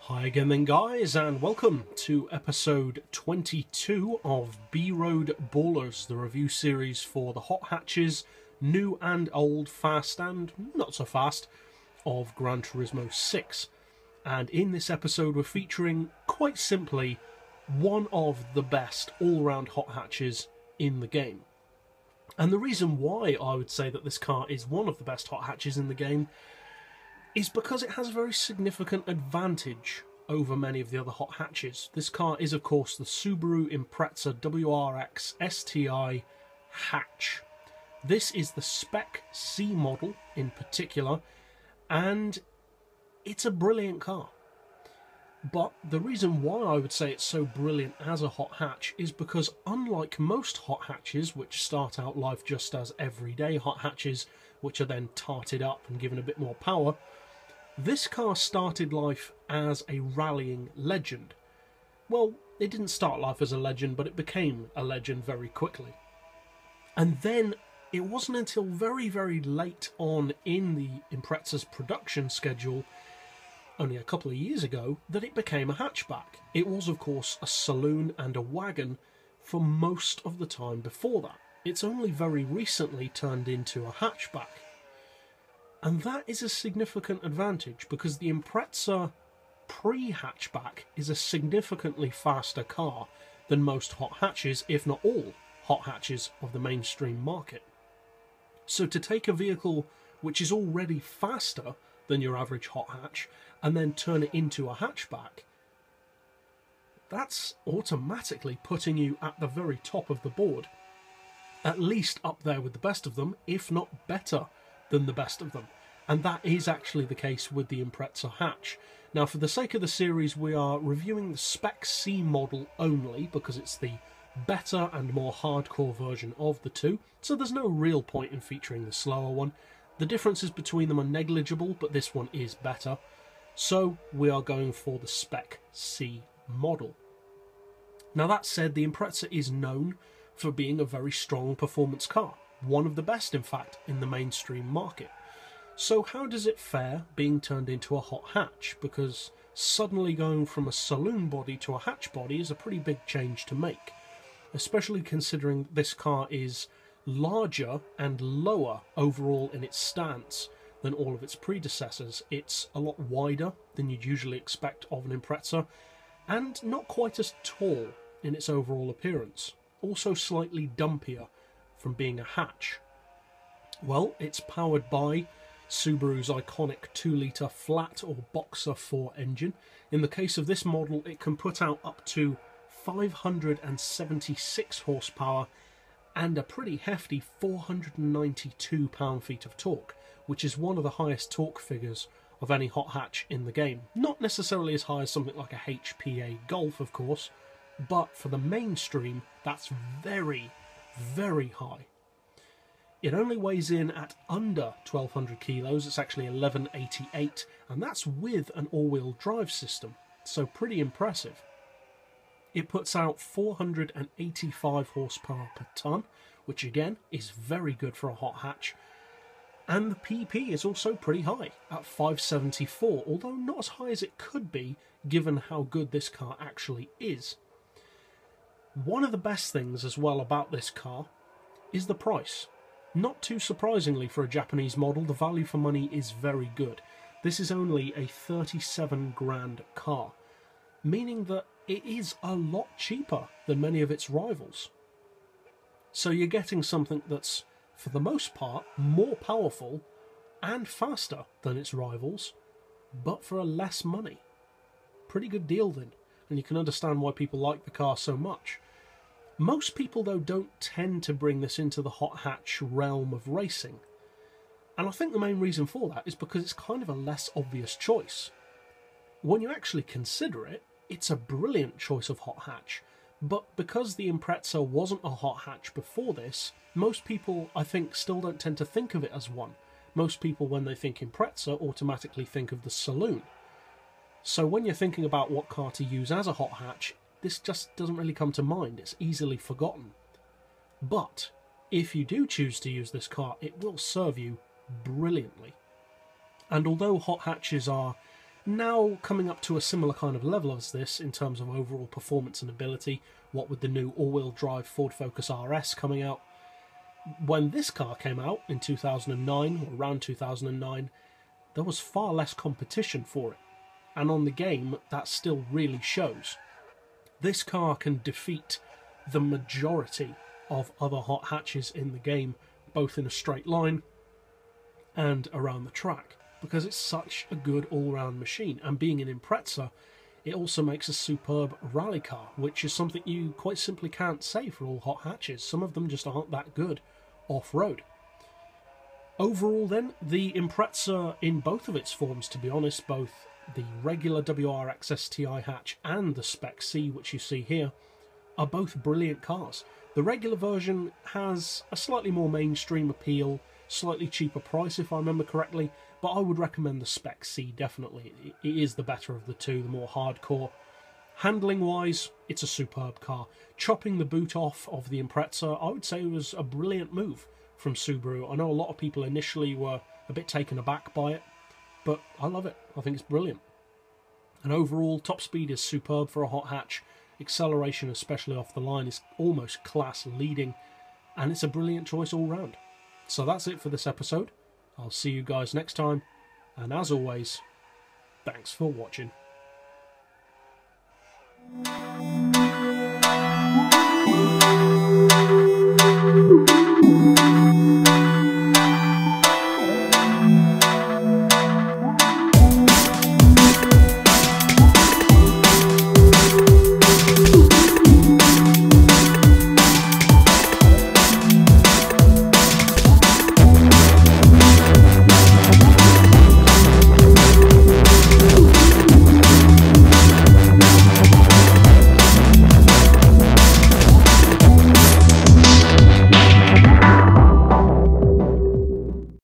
Hi again then guys, and welcome to episode 22 of B-Road Ballers, the review series for the hot hatches, new and old, fast and not so fast, of Gran Turismo 6. And in this episode we're featuring, quite simply, one of the best all-round hot hatches in the game. And the reason why I would say that this car is one of the best hot hatches in the game is because it has a very significant advantage over many of the other hot hatches. This car is, of course, the Subaru Impreza WRX STI hatch. This is the Spec C model in particular, and it's a brilliant car. But the reason why I would say it's so brilliant as a hot hatch is because, unlike most hot hatches, which start out life just as everyday hot hatches, which are then tarted up and given a bit more power, this car started life as a rallying legend. Well, it didn't start life as a legend, but it became a legend very quickly. And then it wasn't until very, very late on in the Impreza's production schedule, only a couple of years ago, that it became a hatchback. It was, of course, a saloon and a wagon for most of the time before that. It's only very recently turned into a hatchback. And that is a significant advantage because the Impreza pre-hatchback is a significantly faster car than most hot hatches, if not all hot hatches of the mainstream market. So to take a vehicle which is already faster than your average hot hatch and then turn it into a hatchback, that's automatically putting you at the very top of the board, at least up there with the best of them, if not better than the best of them. And that is actually the case with the Impreza hatch. Now, for the sake of the series, we are reviewing the Spec C model only because it's the better and more hardcore version of the two, so there's no real point in featuring the slower one. The differences between them are negligible, but this one is better. So we are going for the Spec C model. Now, that said, the Impreza is known for being a very strong performance car. One of the best, in fact, in the mainstream market. So how does it fare being turned into a hot hatch? Because suddenly going from a saloon body to a hatch body is a pretty big change to make, especially considering this car is larger and lower overall in its stance than all of its predecessors. It's a lot wider than you'd usually expect of an Impreza, and not quite as tall in its overall appearance. Also slightly dumpier from being a hatch. Well, it's powered by Subaru's iconic 2-litre flat or Boxer 4 engine. In the case of this model, it can put out up to 576 horsepower and a pretty hefty 492 pound-feet of torque, which is one of the highest torque figures of any hot hatch in the game. Not necessarily as high as something like a HPA Golf, of course, but for the mainstream, that's very, very high. It only weighs in at under 1,200 kilos, it's actually 1,188, and that's with an all-wheel drive system, so pretty impressive. It puts out 485 horsepower per tonne, which again is very good for a hot hatch, and the PP is also pretty high, at 574, although not as high as it could be, given how good this car actually is. One of the best things as well about this car is the price. Not too surprisingly for a Japanese model, the value for money is very good. This is only a 37 grand car, meaning that it is a lot cheaper than many of its rivals. So you're getting something that's, for the most part, more powerful and faster than its rivals, but for a less money. Pretty good deal then, and you can understand why people like the car so much. Most people, though, don't tend to bring this into the hot hatch realm of racing. And I think the main reason for that is because it's kind of a less obvious choice. When you actually consider it, it's a brilliant choice of hot hatch. But because the Impreza wasn't a hot hatch before this, most people, I think, still don't tend to think of it as one. Most people, when they think Impreza, automatically think of the saloon. So when you're thinking about what car to use as a hot hatch, this just doesn't really come to mind. It's easily forgotten. But if you do choose to use this car, it will serve you brilliantly. And although hot hatches are Now coming up to a similar kind of level as this in terms of overall performance and ability, what with the new all-wheel drive Ford Focus RS coming out. When this car came out in 2009, or around 2009, there was far less competition for it. And on the game, that still really shows. This car can defeat the majority of other hot hatches in the game, both in a straight line and around the track, because it's such a good all-round machine. And being an Impreza, it also makes a superb rally car, which is something you quite simply can't say for all hot hatches. Some of them just aren't that good off-road. Overall then, the Impreza in both of its forms, to be honest, both the regular WRX STI hatch and the Spec C, which you see here, are both brilliant cars. The regular version has a slightly more mainstream appeal, slightly cheaper price if I remember correctly, but I would recommend the Spec C definitely. It is the better of the two, the more hardcore. Handling wise, it's a superb car. Chopping the boot off of the Impreza, I would say, was a brilliant move from Subaru. I know a lot of people initially were a bit taken aback by it, but I love it. I think it's brilliant. And overall, top speed is superb for a hot hatch. Acceleration, especially off the line, is almost class leading, and it's a brilliant choice all round. So that's it for this episode. I'll see you guys next time, and as always, thanks for watching.